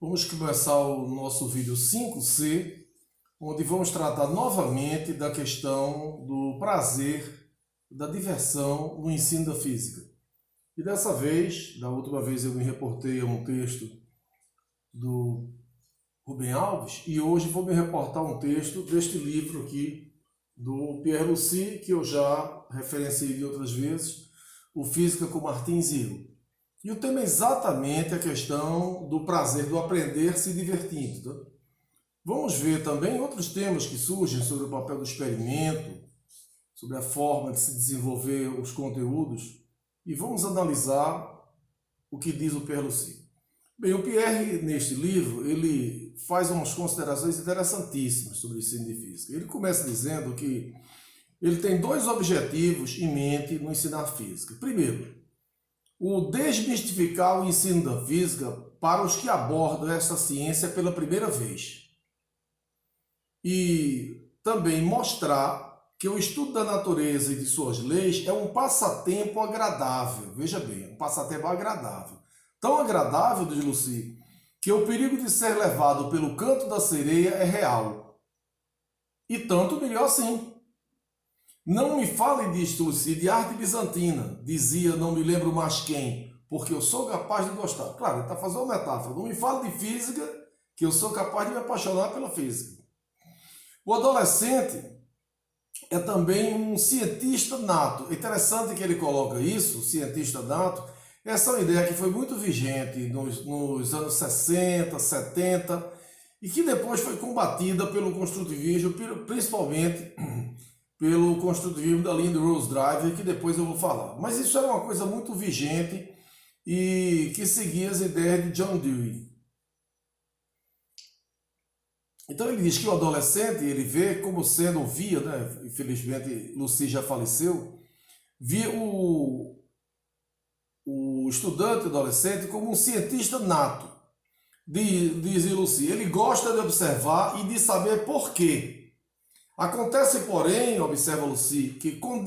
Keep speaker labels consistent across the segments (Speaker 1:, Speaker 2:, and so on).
Speaker 1: Vamos começar o nosso vídeo 5C, onde vamos tratar novamente da questão do prazer, da diversão no ensino da física. E dessa vez, da última vez eu me reportei a um texto do Rubem Alves, e hoje vou me reportar a um texto deste livro aqui, do Pierre Lucy, que eu já referenciei de outras vezes, o Física com Martins e eu. E o tema é exatamente a questão do prazer, do aprender se divertindo. Tá? Vamos ver também outros temas que surgem sobre o papel do experimento, sobre a forma de se desenvolver os conteúdos, e vamos analisar o que diz o Pierre Lucy. Bem, o Pierre, neste livro, ele faz umas considerações interessantíssimas sobre o ensino de física. Ele começa dizendo que ele tem dois objetivos em mente no ensinar física. Primeiro, o desmistificar o ensino da física para os que abordam essa ciência pela primeira vez. E também mostrar que o estudo da natureza e de suas leis é um passatempo agradável. Veja bem, um passatempo agradável. Tão agradável, diz Lucy, que o perigo de ser levado pelo canto da sereia é real. E tanto melhor sim. Não me fale disto, Lucy, de arte bizantina, dizia não me lembro mais quem, porque eu sou capaz de gostar. Claro, ele está fazendo uma metáfora. Não me fale de física, que eu sou capaz de me apaixonar pela física. O adolescente é também um cientista nato. É interessante que ele coloca isso, cientista nato. Essa é uma ideia que foi muito vigente nos anos 60, 70, e que depois foi combatida pelo construtivismo, principalmente pelo construtivismo da Linda Rose Driver, que depois eu vou falar. Mas isso era uma coisa muito vigente e que seguia as ideias de John Dewey. Então ele diz que o adolescente, ele vê como sendo, via, né? Infelizmente Lucy já faleceu, via o estudante adolescente como um cientista nato, diz Lucy. Ele gosta de observar e de saber por quê. Acontece, porém, observa Lucy, que com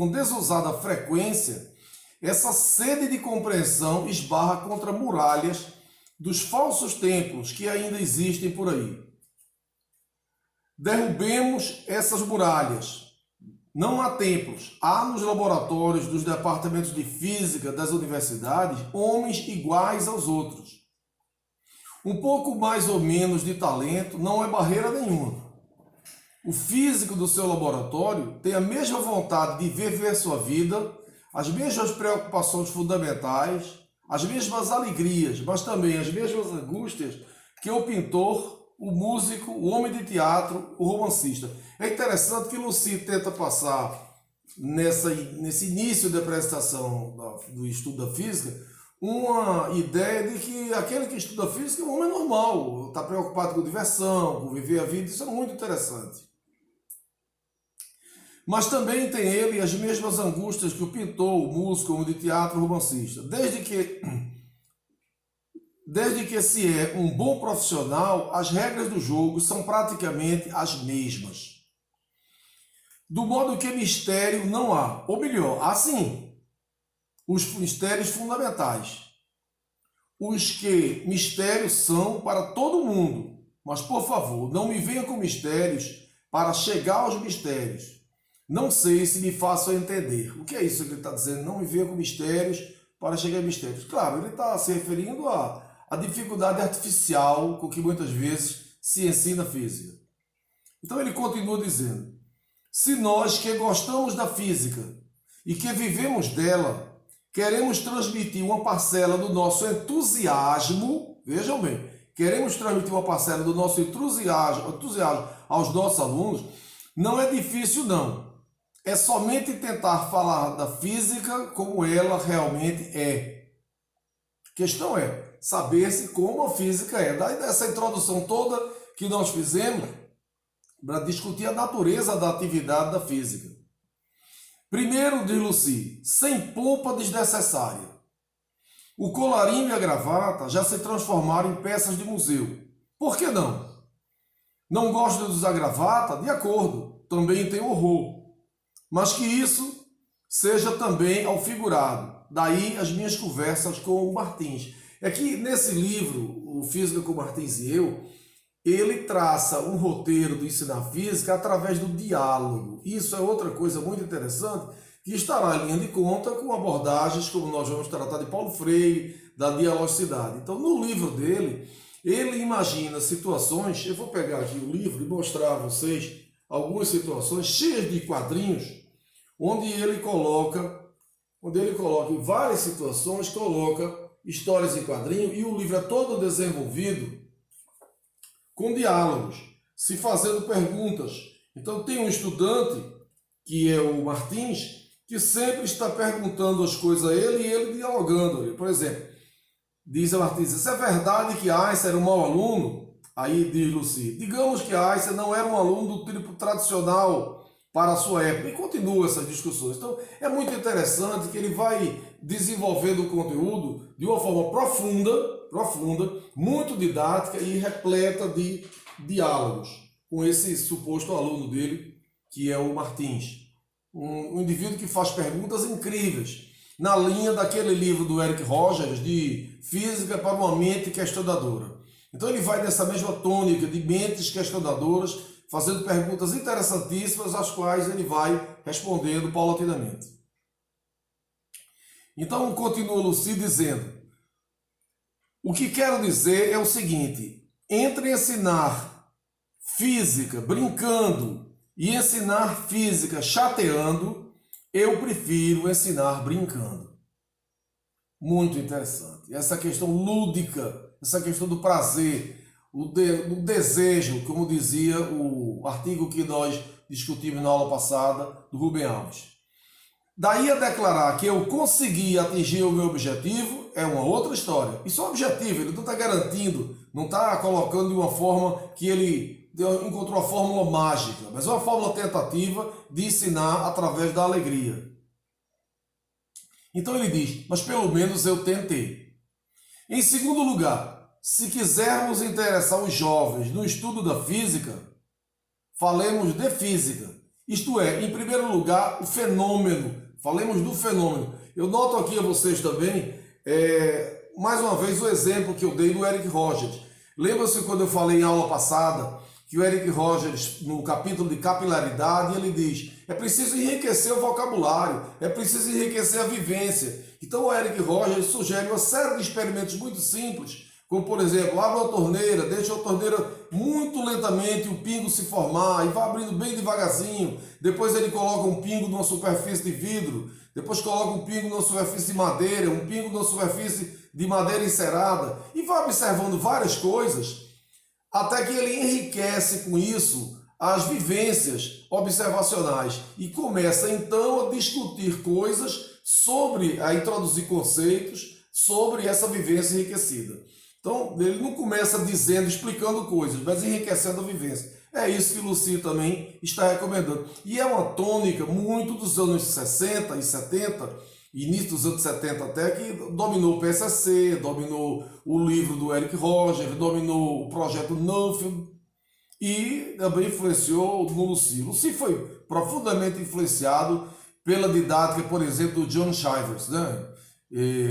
Speaker 1: desusada frequência, essa sede de compreensão esbarra contra muralhas dos falsos templos que ainda existem por aí. Derrubemos essas muralhas. Não há templos, há nos laboratórios dos departamentos de física das universidades homens iguais aos outros. Um pouco mais ou menos de talento não é barreira nenhuma. O físico do seu laboratório tem a mesma vontade de viver sua vida, as mesmas preocupações fundamentais, as mesmas alegrias, mas também as mesmas angústias que o pintor, o músico, o homem de teatro, o romancista. É interessante que Lucy tenta passar nesse início da apresentação do estudo da física uma ideia de que aquele que estuda física é um homem normal, está preocupado com diversão, com viver a vida. Isso é muito interessante. Mas também tem ele as mesmas angústias que o pintor, o músico, o homem de teatro, o romancista. Desde que se é um bom profissional, as regras do jogo são praticamente as mesmas. Do modo que mistério não há. Ou melhor, há sim os mistérios fundamentais. Os que mistérios são para todo mundo. Mas, por favor, não me venha com mistérios para chegar aos mistérios. Não sei se me faço entender. O que é isso que ele está dizendo? Não me venha com mistérios para chegar a mistérios. Claro, ele está se referindo à dificuldade artificial com que muitas vezes se ensina física. Então ele continua dizendo: se nós que gostamos da física e que vivemos dela, queremos transmitir uma parcela do nosso entusiasmo, vejam bem, queremos transmitir uma parcela do nosso entusiasmo aos nossos alunos, não é difícil não. É somente tentar falar da física como ela realmente é. A questão é saber-se como a física é. Daí dessa introdução toda que nós fizemos para discutir a natureza da atividade da física. Primeiro, diz Lucy, sem pompa desnecessária. O colarinho e a gravata já se transformaram em peças de museu. Por que não? Não gosto de usar gravata? De acordo, também tem horror. Mas que isso seja também ao figurado. Daí as minhas conversas com o Martins. É que nesse livro, o Física com Martins e Eu, ele traça um roteiro do ensinar física através do diálogo. Isso é outra coisa muito interessante, que estará em linha de conta com abordagens como nós vamos tratar de Paulo Freire, da dialogicidade. Então, no livro dele, ele imagina situações, eu vou pegar aqui o livro e mostrar a vocês algumas situações cheias de quadrinhos, onde ele coloca em várias situações, coloca histórias em quadrinho, e o livro é todo desenvolvido com diálogos, se fazendo perguntas. Então tem um estudante, que é o Martins, que sempre está perguntando as coisas a ele e ele dialogando. Por exemplo, diz a Martins: "Isso é verdade que Einstein era um mau aluno?" Aí diz Lucy: "Digamos que Einstein não era um aluno do tipo tradicional para a sua época." E continua essas discussões. Então é muito interessante que ele vai desenvolvendo o conteúdo de uma forma profunda, muito didática e repleta de diálogos com esse suposto aluno dele, que é o Martins. Um indivíduo que faz perguntas incríveis, na linha daquele livro do Eric Rogers, de Física para uma Mente Questionadora. Então ele vai nessa mesma tônica de mentes questionadoras, fazendo perguntas interessantíssimas, às quais ele vai respondendo paulatinamente. Então continua Lucy dizendo: "O que quero dizer é o seguinte: entre ensinar física brincando e ensinar física chateando, eu prefiro ensinar brincando." Muito interessante. Essa questão lúdica, essa questão do prazer, o desejo, como dizia o artigo que nós discutimos na aula passada, do Rubem Alves. Daí a declarar que eu consegui atingir o meu objetivo é uma outra história. Isso é um objetivo, ele não está garantindo, não está colocando de uma forma que ele encontrou a fórmula mágica, mas é uma fórmula tentativa de ensinar através da alegria. Então ele diz: "Mas pelo menos eu tentei." Em segundo lugar, se quisermos interessar os jovens no estudo da física, falemos de física. Isto é, em primeiro lugar, o fenômeno. Falemos do fenômeno. Eu noto aqui a vocês também, mais uma vez, o exemplo que eu dei do Eric Rogers. Lembra-se quando eu falei em aula passada que o Eric Rogers, no capítulo de capilaridade, ele diz: é preciso enriquecer o vocabulário, é preciso enriquecer a vivência. Então o Eric Rogers sugere uma série de experimentos muito simples, como por exemplo, abre uma torneira, deixa a torneira muito lentamente o pingo se formar e vai abrindo bem devagarzinho. Depois ele coloca um pingo numa superfície de vidro, depois coloca um pingo numa superfície de madeira, um pingo numa superfície de madeira encerada e vai observando várias coisas, até que ele enriquece com isso as vivências observacionais e começa então a discutir coisas a introduzir conceitos sobre essa vivência enriquecida. Então, ele não começa dizendo, explicando coisas, mas enriquecendo a vivência. É isso que Lucy também está recomendando. E é uma tônica muito dos anos 60 e 70, início dos anos 70 até, que dominou o PSC, dominou o livro do Eric Rogers, dominou o projeto Nuffield e também influenciou no Lucy. Lucy foi profundamente influenciado pela didática, por exemplo, do John Chivers, né?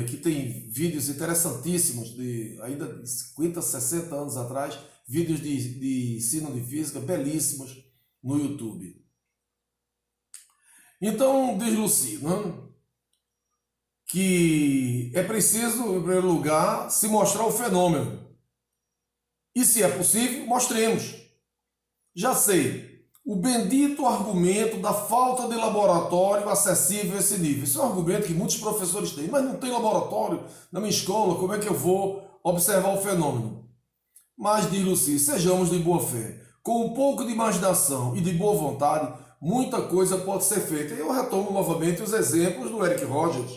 Speaker 1: Que tem vídeos interessantíssimos, ainda de 50, 60 anos atrás, vídeos de ensino de física belíssimos no YouTube. Então, diz Lucy, né, que é preciso, em primeiro lugar, se mostrar o fenômeno. E se é possível, mostremos. Já sei, o bendito argumento da falta de laboratório acessível a esse nível. Isso é um argumento que muitos professores têm, mas não tem laboratório na minha escola, como é que eu vou observar o fenômeno? Mas, diz Lucy, sejamos de boa fé. Com um pouco de imaginação e de boa vontade, muita coisa pode ser feita. E eu retomo novamente os exemplos do Eric Rogers.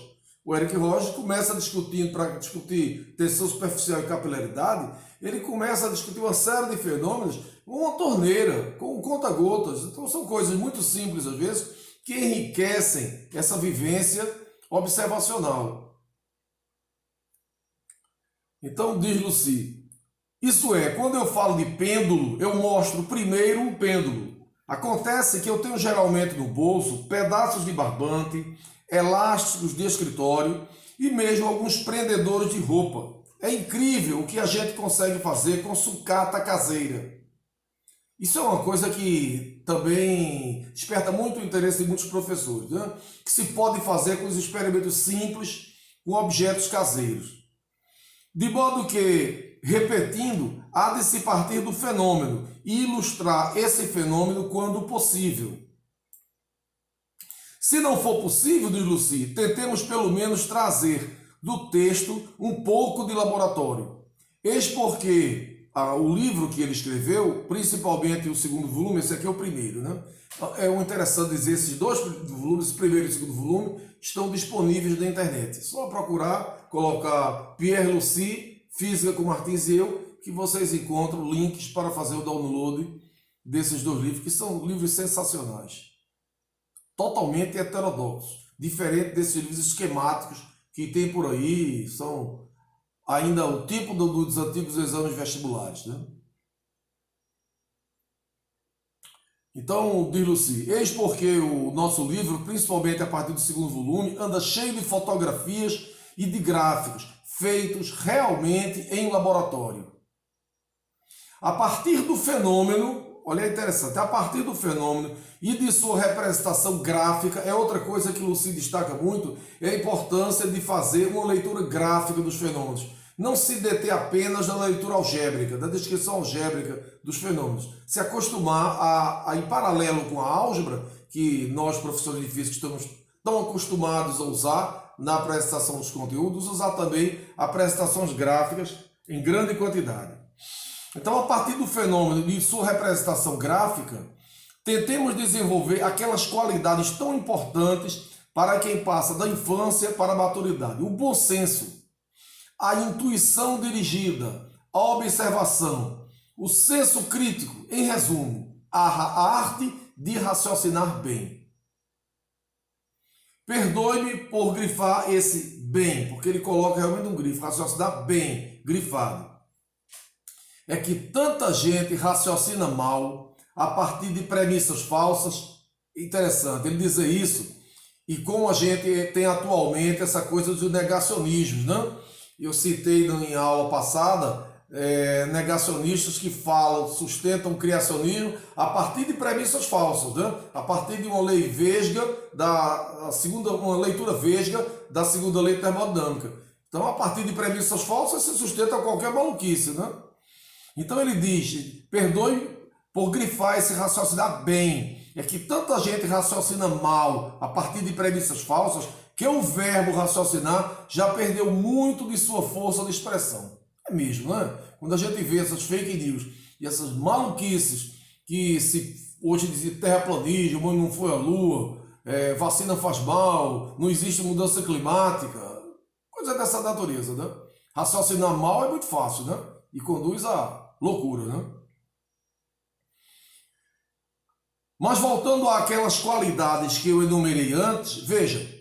Speaker 1: O Eric Rogers começa discutindo, para discutir tensão superficial e capilaridade, ele começa a discutir uma série de fenômenos com uma torneira, com conta-gotas. Então são coisas muito simples às vezes, que enriquecem essa vivência observacional. Então diz Lucy, isso é, quando eu falo de pêndulo, eu mostro primeiro um pêndulo. Acontece que eu tenho geralmente no bolso pedaços de barbante, elásticos de escritório e mesmo alguns prendedores de roupa. É incrível o que a gente consegue fazer com sucata caseira. Isso é uma coisa que também desperta muito o interesse de muitos professores, né? Que se pode fazer com os experimentos simples, com objetos caseiros. De modo que, repetindo, há de se partir do fenômeno e ilustrar esse fenômeno quando possível. Se não for possível, diz Lucy, tentemos pelo menos trazer do texto um pouco de laboratório. Eis porque o livro que ele escreveu, principalmente o segundo volume, esse aqui é o primeiro, né? É interessante dizer, esses dois volumes, o primeiro e o segundo volume, estão disponíveis na internet. Só procurar, colocar Pierre Lucy, Física com Martins e eu, que vocês encontram links para fazer o download desses dois livros, que são livros sensacionais. Totalmente heterodoxos, diferente desses livros esquemáticos que tem por aí, são ainda o tipo dos antigos exames vestibulares, né? Então, diz Lucy, eis porque o nosso livro, principalmente a partir do segundo volume, anda cheio de fotografias e de gráficos feitos realmente em laboratório. A partir do fenômeno, olha, é interessante, a partir do fenômeno e de sua representação gráfica, é outra coisa que Lucy destaca muito, é a importância de fazer uma leitura gráfica dos fenômenos. Não se deter apenas na leitura algébrica, da descrição algébrica dos fenômenos. Se acostumar a em paralelo com a álgebra, que nós, professores de física, estamos tão acostumados a usar na apresentação dos conteúdos, usar também apresentações gráficas em grande quantidade. Então, a partir do fenômeno e sua representação gráfica, tentemos desenvolver aquelas qualidades tão importantes para quem passa da infância para a maturidade. O bom senso, a intuição dirigida, a observação, o senso crítico, em resumo, a arte de raciocinar bem. Perdoe-me por grifar esse bem, porque ele coloca realmente um grifo, raciocinar bem, grifado. É que tanta gente raciocina mal a partir de premissas falsas. Interessante ele dizer isso, e como a gente tem atualmente essa coisa dos negacionismos, né? Eu citei em aula passada negacionistas que falam, sustentam o criacionismo a partir de premissas falsas, né? A partir de uma lei vesga, uma leitura vesga da segunda lei termodinâmica. Então, a partir de premissas falsas se sustenta qualquer maluquice, né? Então ele diz, perdoe por grifar esse raciocinar bem. É que tanta gente raciocina mal a partir de premissas falsas que o verbo raciocinar já perdeu muito de sua força de expressão. É mesmo, né? Quando a gente vê essas fake news e essas maluquices que hoje dizem terraplanismo, mãe não foi à lua, vacina faz mal, não existe mudança climática, coisa dessa natureza, né? Raciocinar mal é muito fácil, né? E conduz à loucura, né? Mas voltando àquelas qualidades que eu enumerei antes, veja,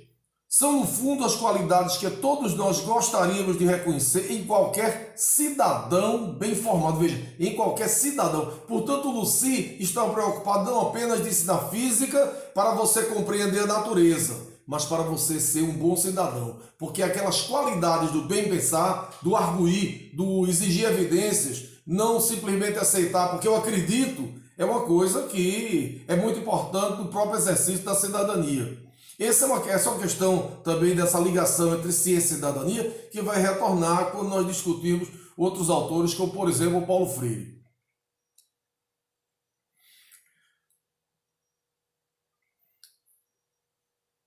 Speaker 1: são no fundo as qualidades que todos nós gostaríamos de reconhecer em qualquer cidadão bem formado. Veja, em qualquer cidadão. Portanto, Lucy está preocupado não apenas de ensinar física para você compreender a natureza, mas para você ser um bom cidadão. Porque aquelas qualidades do bem pensar, do arguir, do exigir evidências, não simplesmente aceitar, porque eu acredito, é uma coisa que é muito importante no próprio exercício da cidadania. Essa é uma questão também dessa ligação entre ciência e cidadania que vai retornar quando nós discutirmos outros autores, como por exemplo o Paulo Freire.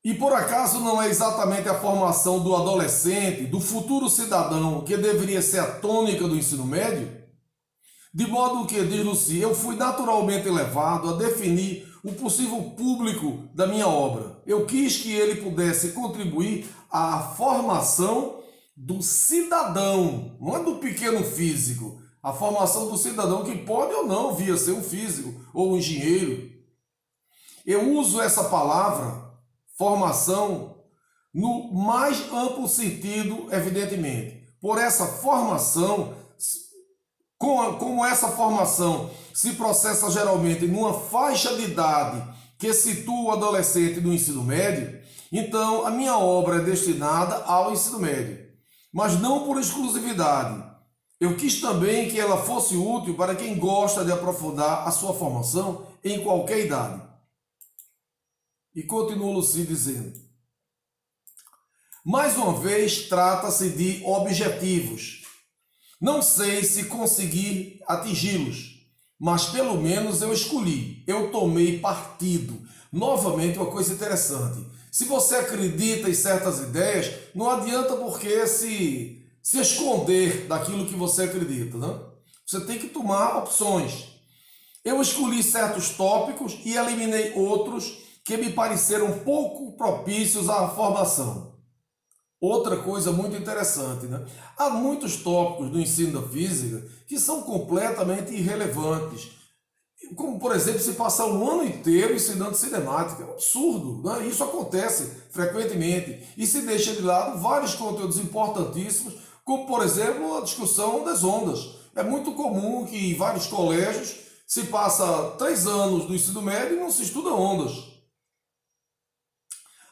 Speaker 1: E por acaso não é exatamente a formação do adolescente, do futuro cidadão, que deveria ser a tônica do ensino médio? De modo que, diz Lucy, eu fui naturalmente levado a definir o possível público da minha obra. Eu quis que ele pudesse contribuir à formação do cidadão, não é do pequeno físico, a formação do cidadão que pode ou não vir a ser um físico ou um engenheiro. Eu uso essa palavra, formação, no mais amplo sentido, evidentemente. Por essa formação, como essa formação se processa geralmente numa faixa de idade que situa o adolescente no ensino médio, então a minha obra é destinada ao ensino médio. mas não por exclusividade. Eu quis também que ela fosse útil para quem gosta de aprofundar a sua formação em qualquer idade. E continua Lucy dizendo: mais uma vez, trata-se de objetivos. Não sei se consegui atingi-los, mas pelo menos eu escolhi, eu tomei partido. Novamente, uma coisa interessante. Se você acredita em certas ideias, não adianta porque se esconder daquilo que você acredita, né? Você tem que tomar opções. Eu escolhi certos tópicos e eliminei outros que me pareceram pouco propícios à formação. Outra coisa muito interessante, né? Há muitos tópicos do ensino da física que são completamente irrelevantes. Como, por exemplo, se passar um ano inteiro ensinando cinemática. É um absurdo, né? Isso acontece frequentemente. E se deixa de lado vários conteúdos importantíssimos, como, por exemplo, a discussão das ondas. É muito comum que em vários colégios se passa 3 anos do ensino médio e não se estuda ondas.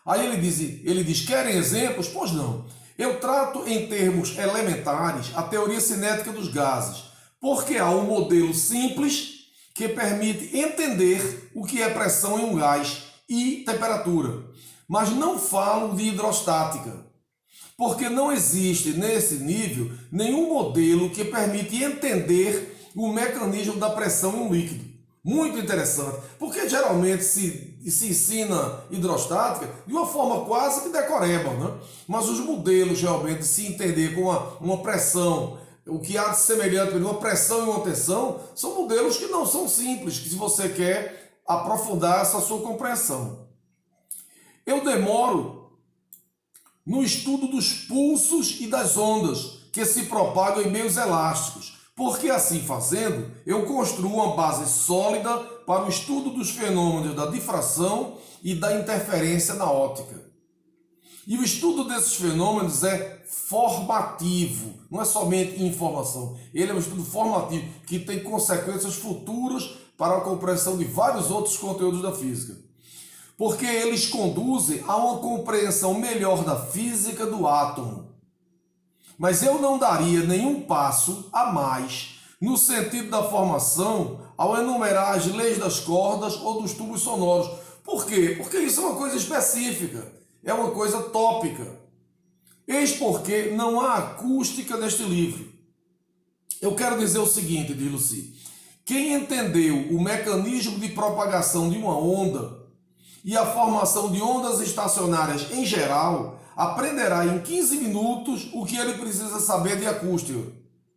Speaker 1: Aí ele diz, querem exemplos? Pois não. Eu trato em termos elementares a teoria cinética dos gases, porque há um modelo simples que permite entender o que é pressão em um gás e temperatura. Mas não falo de hidrostática, porque não existe nesse nível nenhum modelo que permite entender o mecanismo da pressão em um líquido. Muito interessante, porque geralmente se ensina hidrostática de uma forma quase que decoreba, né? Mas os modelos realmente de se entender com uma pressão, o que há de semelhante entre uma pressão e uma tensão, são modelos que não são simples, que se você quer aprofundar essa sua compreensão. Eu demoro no estudo dos pulsos e das ondas que se propagam em meios elásticos, porque assim fazendo, eu construo uma base sólida para o estudo dos fenômenos da difração e da interferência na óptica. E o estudo desses fenômenos é formativo, não é somente informação. Ele é um estudo formativo que tem consequências futuras para a compreensão de vários outros conteúdos da física. Porque eles conduzem a uma compreensão melhor da física do átomo. Mas eu não daria nenhum passo a mais no sentido da formação ao enumerar as leis das cordas ou dos tubos sonoros. Por quê? Porque isso é uma coisa específica, é uma coisa tópica. Eis porque não há acústica neste livro. Eu quero dizer o seguinte, diz Lucy: quem entendeu o mecanismo de propagação de uma onda e a formação de ondas estacionárias em geral, aprenderá em 15 minutos o que ele precisa saber de acústica,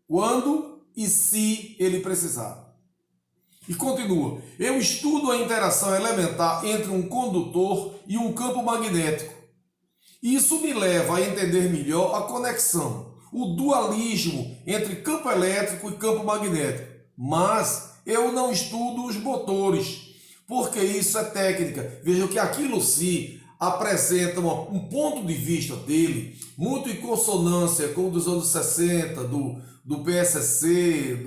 Speaker 1: quando e se ele precisar. E continua: eu estudo a interação elementar entre um condutor e um campo magnético. Isso me leva a entender melhor a conexão, o dualismo entre campo elétrico e campo magnético. Mas eu não estudo os motores, porque isso é técnica. Veja que aqui Lucy apresenta um ponto de vista dele muito em consonância com o dos anos 60, do PSC,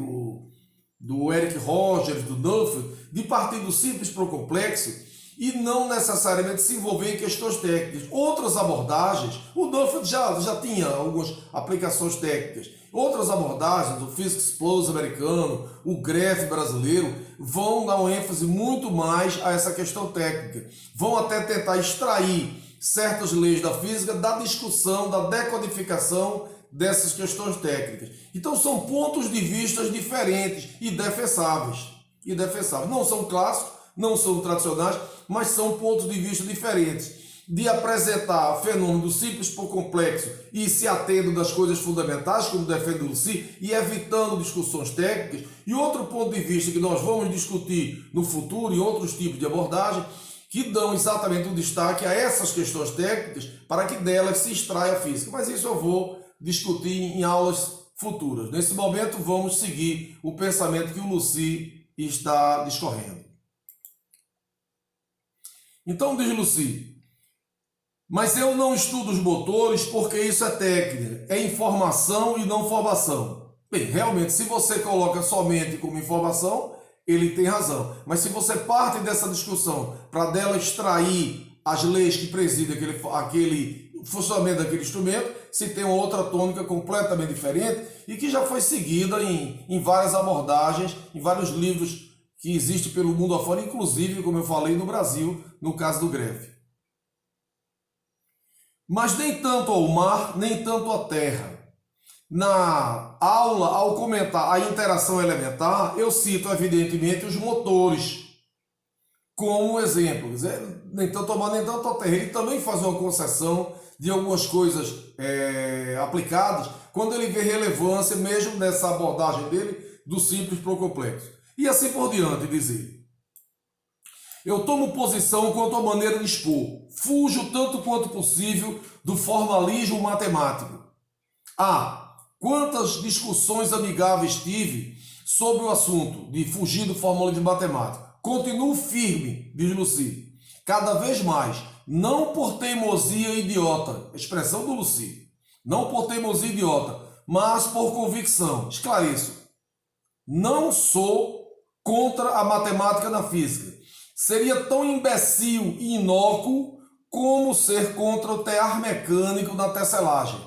Speaker 1: do Eric Rogers, do Duffy, de partir do simples para o complexo e não necessariamente se envolver em questões técnicas. Outras abordagens, o Duffy já tinha algumas aplicações técnicas. Outras abordagens, o Physics Plus americano, o Graph brasileiro, vão dar uma ênfase muito mais a essa questão técnica. Vão até tentar extrair certas leis da física da discussão, da decodificação dessas questões técnicas. Então são pontos de vista diferentes e defensáveis. Não são clássicos, não são tradicionais, mas são pontos de vista diferentes. De apresentar fenômeno simples por complexo e se atendo das coisas fundamentais, como defende o Lucy, e evitando discussões técnicas. E outro ponto de vista que nós vamos discutir no futuro e outros tipos de abordagem, que dão exatamente o destaque a essas questões técnicas para que delas se extraia a física. Mas isso eu vou discutir em aulas futuras. Nesse momento vamos seguir o pensamento que o Lucy está discorrendo. Então diz Lucy: mas eu não estudo os motores porque isso é técnica, é informação e não formação. Bem, realmente, se você coloca somente como informação, ele tem razão. Mas se você parte dessa discussão para dela extrair as leis que presidem aquele funcionamento daquele instrumento, se tem uma outra tônica completamente diferente e que já foi seguida em várias abordagens, em vários livros que existem pelo mundo afora, inclusive, como eu falei, no Brasil, no caso do Greve. Mas nem tanto ao mar, nem tanto à terra. Na aula, ao comentar a interação elementar, eu cito, evidentemente, os motores como exemplo. Nem tanto ao mar, nem tanto à terra. Ele também faz uma concessão de algumas coisas aplicadas quando ele vê relevância, mesmo nessa abordagem dele, do simples para o complexo. E assim por diante, dizer. Eu tomo posição quanto à maneira de expor. Fujo tanto quanto possível do formalismo matemático. Quantas discussões amigáveis tive sobre o assunto de fugir do formalismo matemático. Continuo firme, diz Lucy, cada vez mais, não por teimosia idiota, expressão do Lucy, não por teimosia idiota, mas por convicção. Esclareço, não sou contra a matemática na física. Seria tão imbecil e inócuo como ser contra o tear mecânico na tecelagem.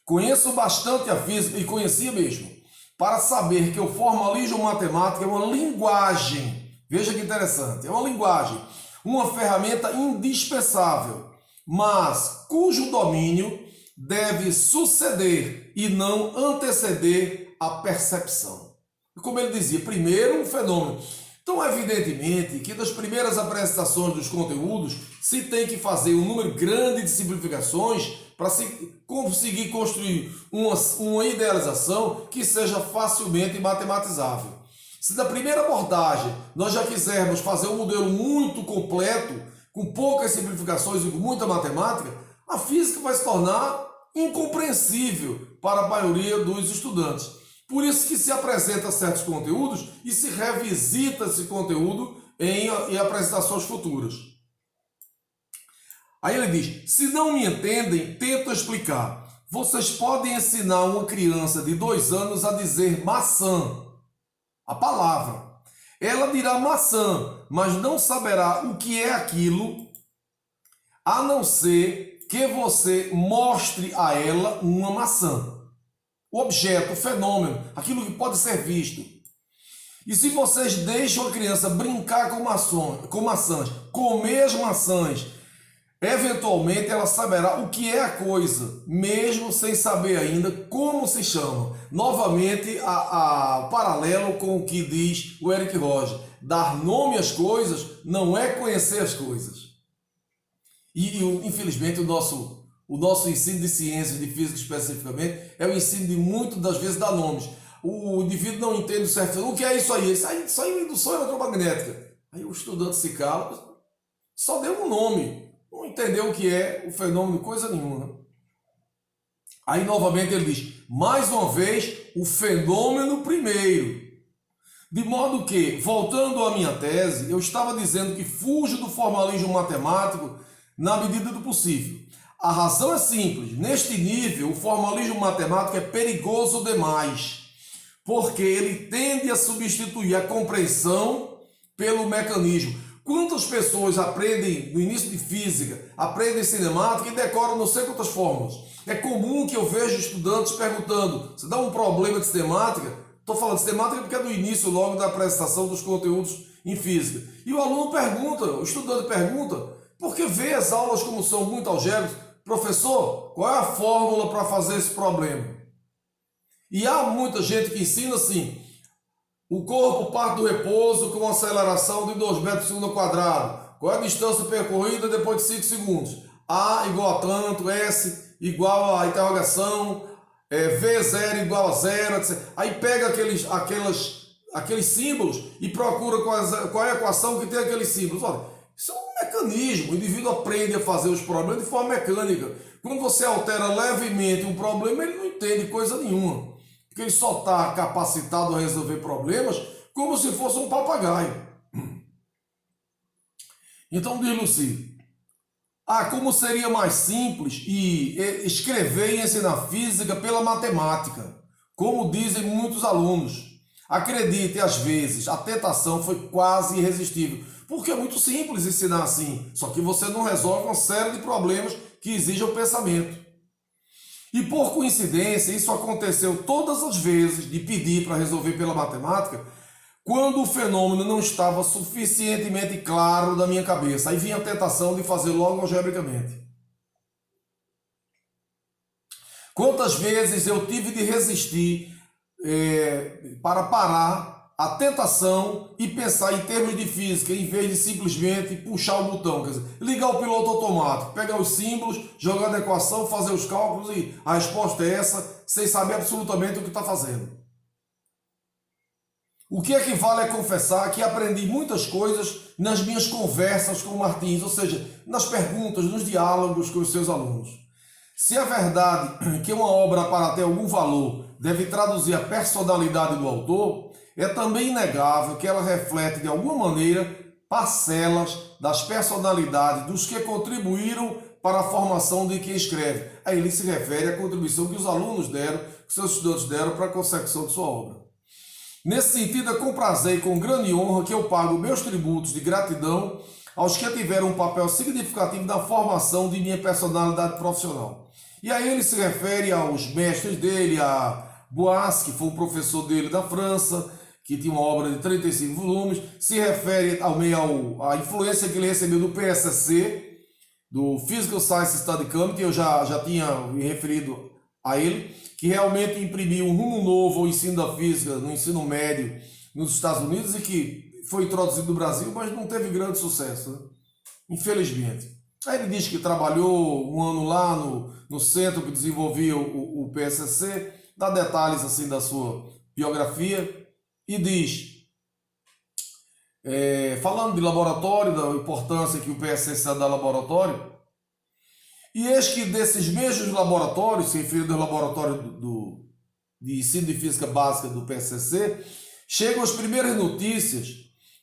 Speaker 1: Conheço bastante a física, e conhecia mesmo, para saber que o formalismo matemático é uma linguagem. Veja que interessante, é uma linguagem, uma ferramenta indispensável, mas cujo domínio deve suceder e não anteceder a percepção. Como ele dizia, primeiro um fenômeno. Então, evidentemente que das primeiras apresentações dos conteúdos se tem que fazer um número grande de simplificações para se conseguir construir uma idealização que seja facilmente matematizável. Se na primeira abordagem nós já quisermos fazer um modelo muito completo, com poucas simplificações e com muita matemática, a física vai se tornar incompreensível para a maioria dos estudantes. Por isso que se apresenta certos conteúdos e se revisita esse conteúdo em apresentações futuras. Aí ele diz, se não me entendem, tento explicar. Vocês podem ensinar uma criança de 2 anos a dizer maçã, a palavra. Ela dirá maçã, mas não saberá o que é aquilo, a não ser que você mostre a ela uma maçã. O objeto, o fenômeno, aquilo que pode ser visto. E se vocês deixam a criança brincar com maçãs, comer as maçãs, eventualmente ela saberá o que é a coisa, mesmo sem saber ainda como se chama. Novamente, a paralelo com o que diz o Eric Roger. Dar nome às coisas não é conhecer as coisas. E infelizmente, o nosso ensino de ciências, de física especificamente, é o ensino de muitas das vezes dar nomes. O indivíduo não entende certo. O que é isso aí? Isso aí é indução eletromagnética. Aí o estudante se cala, só deu um nome. Não entendeu o que é o fenômeno, coisa nenhuma. Aí novamente ele diz, mais uma vez, o fenômeno primeiro. De modo que, voltando à minha tese, eu estava dizendo que fujo do formalismo matemático na medida do possível. A razão é simples, neste nível o formalismo matemático é perigoso demais, porque ele tende a substituir a compreensão pelo mecanismo. Quantas pessoas aprendem no início de física, aprendem cinemática e decoram não sei quantas fórmulas? É comum que eu veja estudantes perguntando, você dá um problema de sistemática? Estou falando de sistemática porque é do início logo da apresentação dos conteúdos em física. E o aluno pergunta, o estudante pergunta, porque vê as aulas como são muito algébricas, professor, qual é a fórmula para fazer esse problema? E há muita gente que ensina assim, o corpo parte do repouso com uma aceleração de 2 metros por segundo ao quadrado. Qual é a distância percorrida depois de 5 segundos? A igual a tanto, S igual a interrogação, V0 igual a 0, etc. Aí pega aqueles símbolos e procura qual é a equação que tem aqueles símbolos. Olha, isso é um mecanismo, o indivíduo aprende a fazer os problemas de forma mecânica. Quando você altera levemente um problema, ele não entende coisa nenhuma. Porque ele só está capacitado a resolver problemas como se fosse um papagaio. Então diz Lucy, como seria mais simples escrever e ensinar física pela matemática, como dizem muitos alunos. Acredite, às vezes, a tentação foi quase irresistível, porque é muito simples ensinar assim, só que você não resolve uma série de problemas que exigem o pensamento. E por coincidência, isso aconteceu todas as vezes de pedir para resolver pela matemática, quando o fenômeno não estava suficientemente claro da minha cabeça. Aí vinha a tentação de fazer logo algebricamente. Quantas vezes eu tive de resistir para parar a tentação e pensar em termos de física, em vez de simplesmente puxar o botão, quer dizer, ligar o piloto automático, pegar os símbolos, jogar na equação, fazer os cálculos e a resposta é essa, sem saber absolutamente o que está fazendo. O que equivale a confessar que aprendi muitas coisas nas minhas conversas com o Martins, ou seja, nas perguntas, nos diálogos com os seus alunos. Se é verdade que uma obra, para ter algum valor, deve traduzir a personalidade do autor, é também inegável que ela reflete, de alguma maneira, parcelas das personalidades dos que contribuíram para a formação de quem escreve. Aí ele se refere à contribuição que os alunos deram, que seus estudantes deram para a consecução de sua obra. Nesse sentido, é com prazer e com grande honra que eu pago meus tributos de gratidão aos que tiveram um papel significativo na formação de minha personalidade profissional. E aí ele se refere aos mestres dele, a Boas, que foi um professor dele da França, que tinha uma obra de 35 volumes, se refere à influência que ele recebeu do PSC, do Physical Science Study Committee, eu já tinha me referido a ele, que realmente imprimiu um rumo novo ao ensino da física no ensino médio nos Estados Unidos e que foi introduzido no Brasil, mas não teve grande sucesso, né? Infelizmente. Aí ele diz que trabalhou um ano lá no centro que desenvolvia o PSC, dá detalhes assim da sua biografia e diz, falando de laboratório, da importância que o PSC dá ao laboratório, e eis que desses mesmos laboratórios, se referindo ao laboratório de ensino de física básica do PSC, chegam as primeiras notícias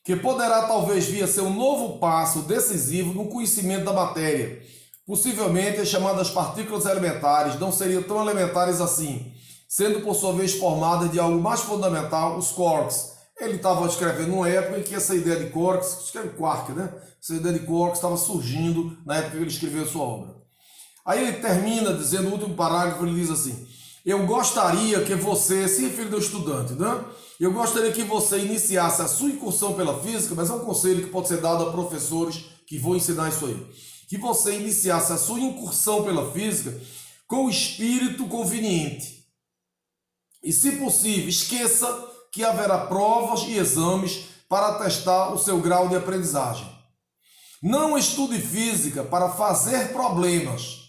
Speaker 1: que poderá talvez vir a ser um novo passo decisivo no conhecimento da matéria. Possivelmente as chamadas partículas elementares não seriam tão elementares assim, sendo por sua vez formadas de algo mais fundamental, os quarks. Ele estava escrevendo numa época em que essa ideia de quarks, escreve quark, né? Essa ideia de quarks estava surgindo na época que ele escreveu sua obra. Aí ele termina dizendo, no último parágrafo, ele diz assim, eu gostaria que você, se referindo ao estudante, né? Eu gostaria que você iniciasse a sua incursão pela física, mas é um conselho que pode ser dado a professores que vão ensinar isso aí. Que você iniciasse a sua incursão pela física com o espírito conveniente. E, se possível, esqueça que haverá provas e exames para testar o seu grau de aprendizagem. Não estude física para fazer problemas.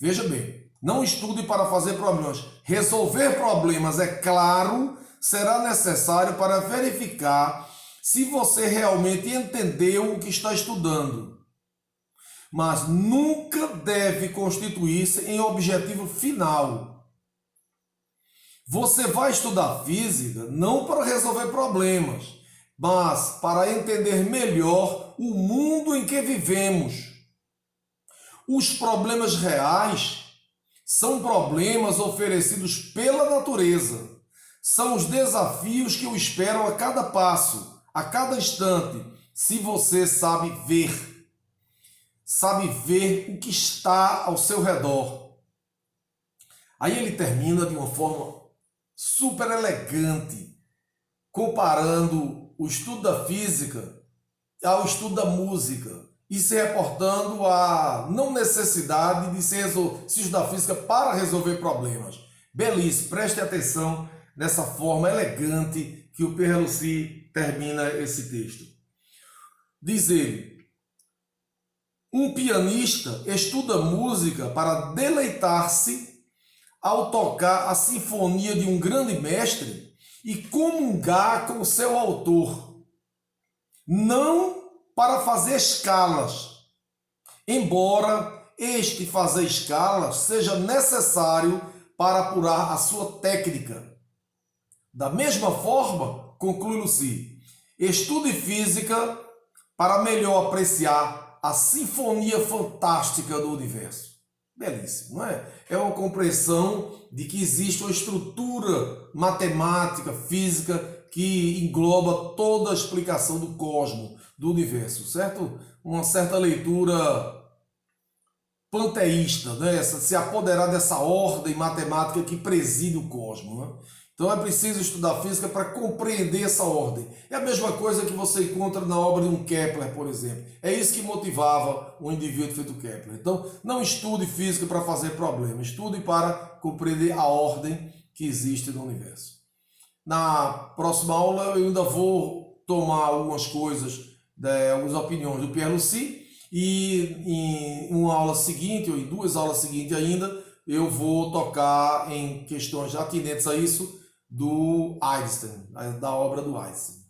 Speaker 1: Veja bem, não estude para fazer problemas. Resolver problemas, é claro, será necessário para verificar se você realmente entendeu o que está estudando. Mas nunca deve constituir-se em objetivo final. Você vai estudar física não para resolver problemas, mas para entender melhor o mundo em que vivemos. Os problemas reais são problemas oferecidos pela natureza. São os desafios que o esperam a cada passo, a cada instante, se você sabe ver o que está ao seu redor. Aí ele termina de uma forma super elegante, comparando o estudo da física ao estudo da música e se reportando à não necessidade de se estudar física para resolver problemas. Belíssimo, preste atenção nessa forma elegante que o Perlucy termina esse texto. Diz ele, um pianista estuda música para deleitar-se ao tocar a sinfonia de um grande mestre e comungar com seu autor, não para fazer escalas, embora este fazer escalas seja necessário para apurar a sua técnica. Da mesma forma, conclui Lucy, estude física para melhor apreciar a sinfonia fantástica do universo. Belíssimo, não é? É uma compreensão de que existe uma estrutura matemática, física, que engloba toda a explicação do cosmos, do universo, certo? Uma certa leitura panteísta, né? Se apoderar dessa ordem matemática que preside o cosmos. Né? Então é preciso estudar física para compreender essa ordem. É a mesma coisa que você encontra na obra de um Kepler, por exemplo. É isso que motivava um indivíduo feito Kepler. Então não estude física para fazer problema, estude para compreender a ordem que existe no universo. Na próxima aula eu ainda vou tomar algumas coisas, algumas opiniões do Pierre Lucie, e em uma aula seguinte, ou em duas aulas seguintes ainda, eu vou tocar em questões atinentes a isso do Einstein, da obra do Einstein.